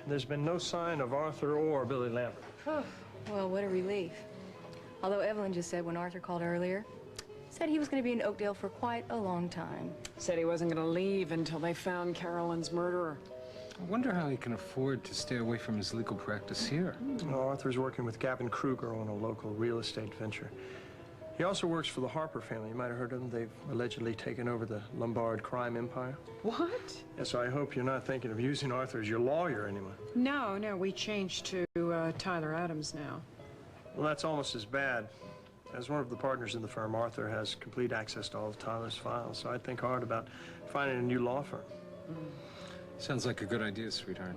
There's been no sign of Arthur or Billy Lambert. Well, what a relief. Although Evelyn just said when Arthur called earlier, said he was going to be in Oakdale for quite a long time. Said he wasn't going to leave until they found Carolyn's murderer. I wonder how he can afford to stay away from his legal practice here. Well, Arthur's working with Gavin Kruger on a local real estate venture. He also works for the Harper family. You might have heard of them. They've allegedly taken over the Lombard crime empire. What? Yeah, so I hope you're not thinking of using Arthur as your lawyer anymore. No, we changed to Tyler Adams now. Well, that's almost as bad. As one of the partners in the firm, Arthur has complete access to all of Tyler's files, so I'd think hard about finding a new law firm. Sounds like a good idea, sweetheart.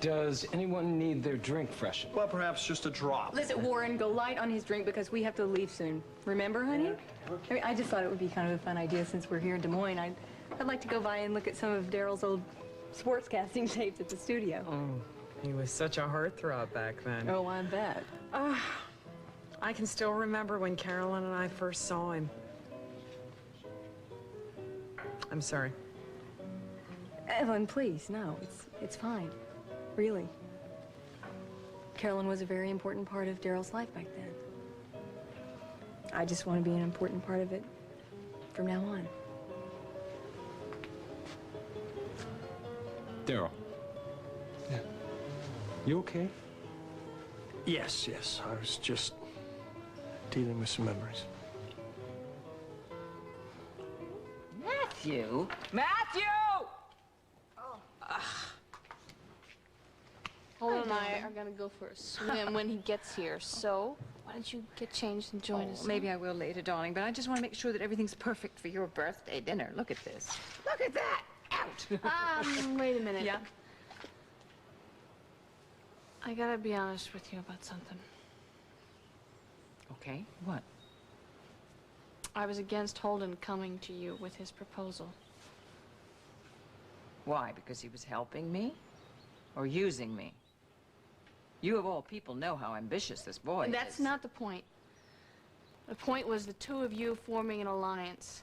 Does anyone need their drink freshened? Well, perhaps just a drop. Listen, Warren, go light on his drink because we have to leave soon. Remember, honey? Okay. I mean, I just thought it would be kind of a fun idea since we're here in Des Moines. I'd like to go by and look at some of Daryl's old sportscasting tapes at the studio. Oh, he was such a heartthrob back then. Oh, I bet. I can still remember when Carolyn and I first saw him. I'm sorry. Evelyn, please, no, it's fine. Really. Carolyn was a very important part of Daryl's life back then. I just want to be an important part of it from now on. Daryl. Yeah. You okay? Yes. I was just dealing with some memories. Matthew! Matthew! Holden and I are going to go for a swim when he gets here, so why don't you get changed and join us? Maybe I will later, darling, but I just want to make sure that everything's perfect for your birthday dinner. Look at this. Look at that! Out! Wait a minute. Yeah? I gotta be honest with you about something. Okay, what? I was against Holden coming to you with his proposal. Why? Because he was helping me? Or using me? You of all people know how ambitious this boy is. That's not the point. The point was the two of you forming an alliance.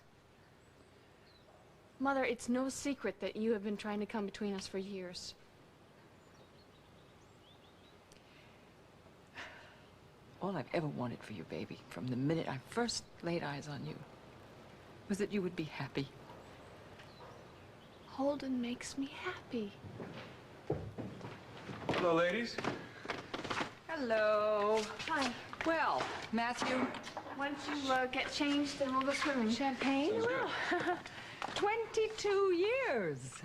Mother, it's no secret that you have been trying to come between us for years. All I've ever wanted for you, baby, from the minute I first laid eyes on you, was that you would be happy. Holden makes me happy. Hello, ladies. Hello. Hi. Well, Matthew. Why don't you get changed and we'll go swimming? Champagne? Well, 22 years.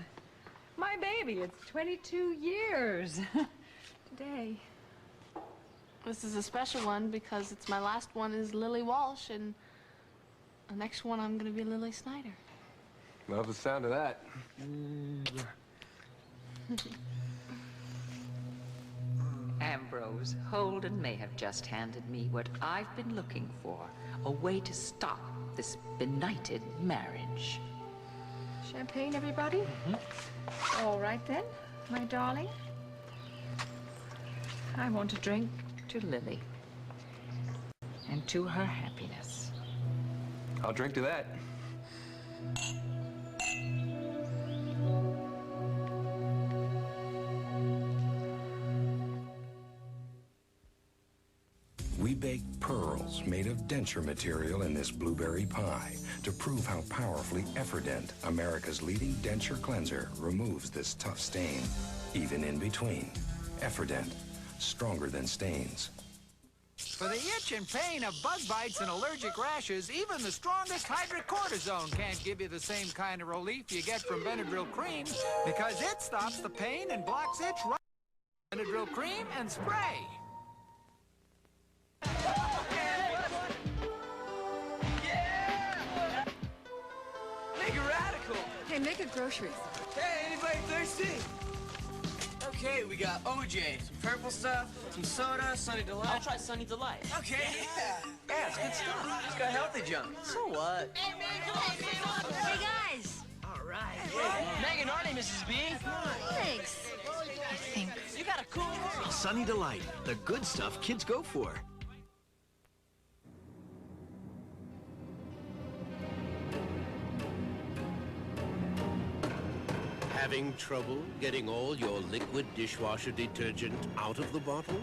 My baby, it's 22 years. Today. This is a special one because it's my last one is Lily Walsh, and the next one I'm gonna be Lily Snyder. Love the sound of that. Ambrose, Holden may have just handed me what I've been looking for, a way to stop this benighted marriage. Champagne, everybody? All right then, my darling. I want to drink to Lily and to her happiness. I'll drink to that. We baked pearls made of denture material in this blueberry pie to prove how powerfully Atwt, America's leading denture cleanser, removes this tough stain, even in between. Atwt, stronger than stains. For the itch and pain of bug bites and allergic rashes, even the strongest hydrocortisone can't give you the same kind of relief you get from Benadryl cream, because it stops the pain and blocks itch right. Benadryl cream and spray. Make it radical. Hey, make it groceries. Hey, anybody thirsty? Okay, we got OJ, some purple stuff, some soda, Sunny Delight. I'll try Sunny Delight. Okay. Yeah, it's good stuff. It's got healthy junk. So what? Hey, guys. All right. Hey, Megan, our name is Mrs. B. Thanks. I think. You got a cool girl. Sunny Delight, the good stuff kids go for. Having trouble getting all your liquid dishwasher detergent out of the bottle?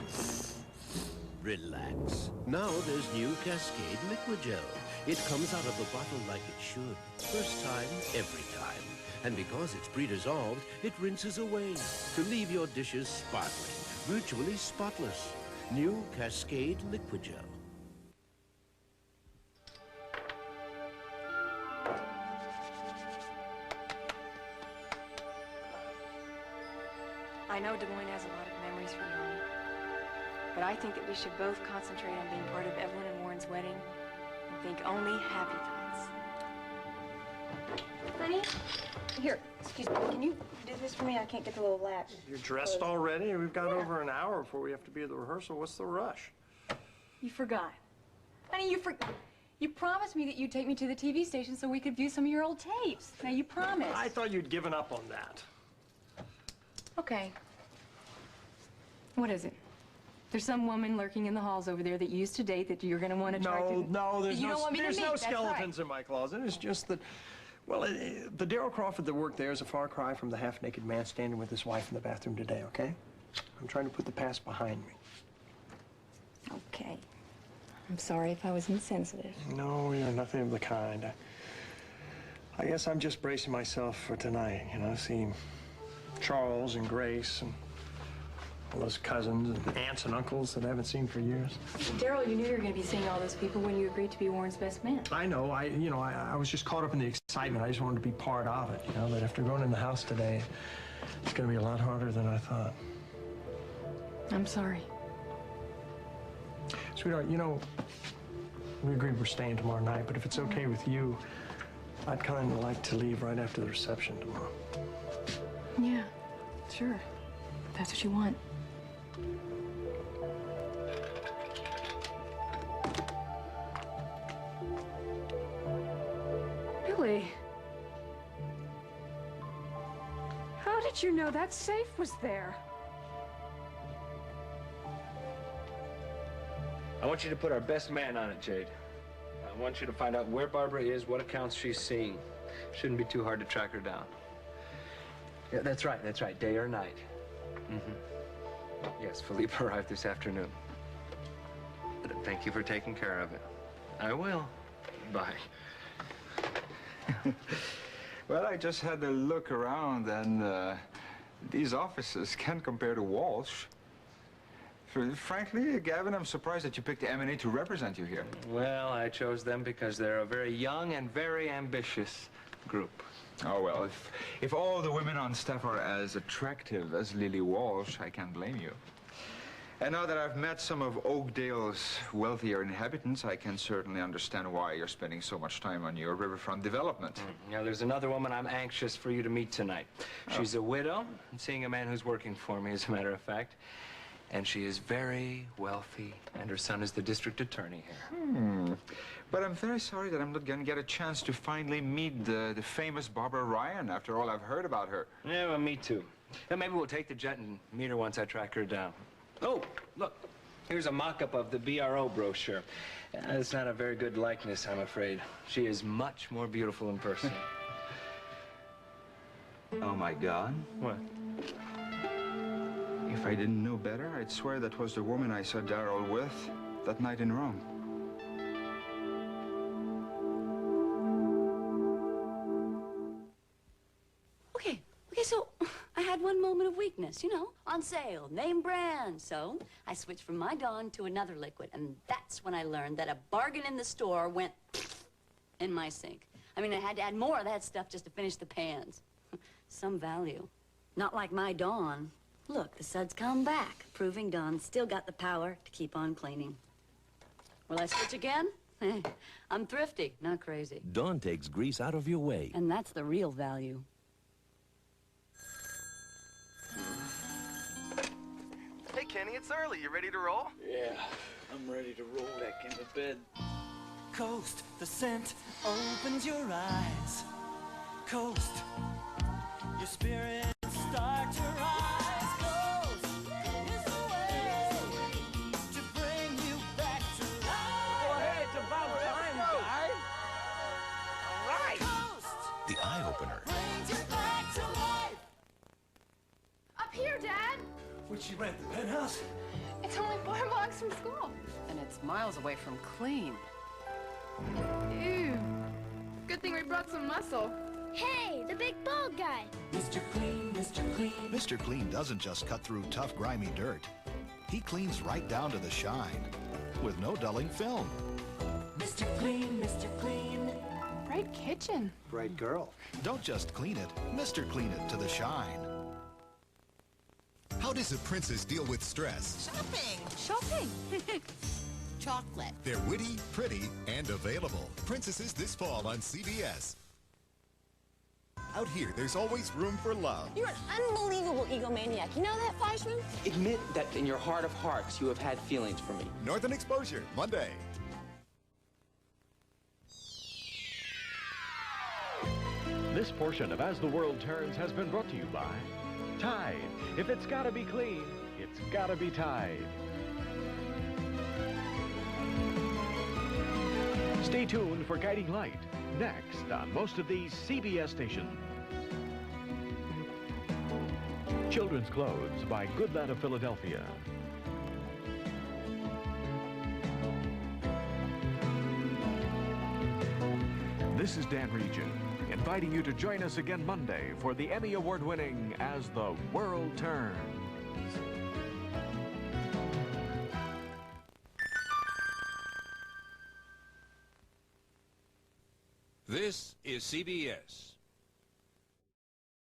Relax. Now there's new Cascade Liquid Gel. It comes out of the bottle like it should. First time, every time. And because it's pre-dissolved, it rinses away to leave your dishes sparkling, virtually spotless. New Cascade Liquid Gel. I know Des Moines has a lot of memories for you, honey. But I think that we should both concentrate on being part of Evelyn and Warren's wedding and think only happy thoughts. Honey, here, excuse me. Can you do this for me? I can't get the little latch. You're dressed already? We've got over an hour before we have to be at the rehearsal. What's the rush? You forgot. Honey, you forgot. You promised me that you'd take me to the TV station so we could view some of your old tapes. Now, you promised. I thought you'd given up on that. Okay. What is it? There's some woman lurking in the halls over there that you used to date that you're going to want to try to... No, there's you no, don't want me to there's meet. no That's skeletons right. in my closet. It's just that, well, the Daryl Crawford that worked there is a far cry from the half-naked man standing with his wife in the bathroom today, okay? I'm trying to put the past behind me. Okay. I'm sorry if I was insensitive. No, you're nothing of the kind. I guess I'm just bracing myself for tonight, you know, see Charles and Grace and all those cousins and aunts and uncles that I haven't seen for years. Daryl, you knew you were going to be seeing all those people when you agreed to be Warren's best man. I know. I was just caught up in the excitement. I just wanted to be part of it, you know. But after going in the house today, it's going to be a lot harder than I thought. I'm sorry. Sweetheart, you know, we agreed we're staying tomorrow night, but if it's okay with you, I'd kind of like to leave right after the reception tomorrow. Yeah, sure. If that's what you want. Billy. How did you know that safe was there? I want you to put our best man on it, Jade. I want you to find out where Barbara is, what accounts she's seeing. Shouldn't be too hard to track her down. Yeah, that's right, day or night. Yes, Philippe arrived this afternoon. Thank you for taking care of it. I will. Bye. Well, I just had a look around, and these offices can't compare to Walsh. Frankly, Gavin, I'm surprised that you picked the M&A to represent you here. Well, I chose them because they're a very young and very ambitious group. Oh, well, if all the women on staff are as attractive as Lily Walsh, I can't blame you. And now that I've met some of Oakdale's wealthier inhabitants, I can certainly understand why you're spending so much time on your riverfront development. Now, there's another woman I'm anxious for you to meet tonight. She's a widow. I'm seeing a man who's working for me, as a matter of fact. And she is very wealthy, and her son is the district attorney here. But I'm very sorry that I'm not going to get a chance to finally meet the famous Barbara Ryan after all I've heard about her. Yeah, well, me too. And maybe we'll take the jet and meet her once I track her down. Oh, look, here's a mock-up of the BRO brochure. It's not a very good likeness, I'm afraid. She is much more beautiful in person. Oh, my God. What? If I didn't know better, I'd swear that was the woman I saw Daryl with that night in Rome. Okay, so I had one moment of weakness, you know, on sale, name brand. So I switched from my Dawn to another liquid, and that's when I learned that a bargain in the store went in my sink. I mean, I had to add more of that stuff just to finish the pans. Some value. Not like my Dawn. Look, the suds come back, proving Dawn's still got the power to keep on cleaning. Will I switch again? I'm thrifty, not crazy. Dawn takes grease out of your way. And that's the real value. Hey, Kenny, it's early. You ready to roll? Yeah, I'm ready to roll back into bed. Coast, the scent opens your eyes. Coast, your spirit starts to rise. Coast is the way to bring you back to life. Oh, hey, it's about time, guys. All right. Coast The eye-opener. brings you back to life. Up here, Dad. Would she rent the penthouse? It's only 4 blocks from school. And it's miles away from clean. Ew. Good thing we brought some muscle. Hey, the big bald guy. Mr. Clean, Mr. Clean. Mr. Clean doesn't just cut through tough, grimy dirt. He cleans right down to the shine with no dulling film. Mr. Clean, Mr. Clean. Bright kitchen. Bright girl. Don't just clean it, Mr. Clean it to the shine. How does a princess deal with stress? Shopping. Chocolate. They're witty, pretty, and available. Princesses this fall on CBS. Out here, there's always room for love. You're an unbelievable egomaniac. You know that, Fleischman? Admit that in your heart of hearts, you have had feelings for me. Northern Exposure, Monday. This portion of As the World Turns has been brought to you by Tide. If it's gotta be clean, it's gotta be Tide. Stay tuned for Guiding Light, next on most of these CBS stations. Children's Clothes by Goodland of Philadelphia. This is Dan Regent, inviting you to join us again Monday for the Emmy Award-winning As the World Turns. This is CBS.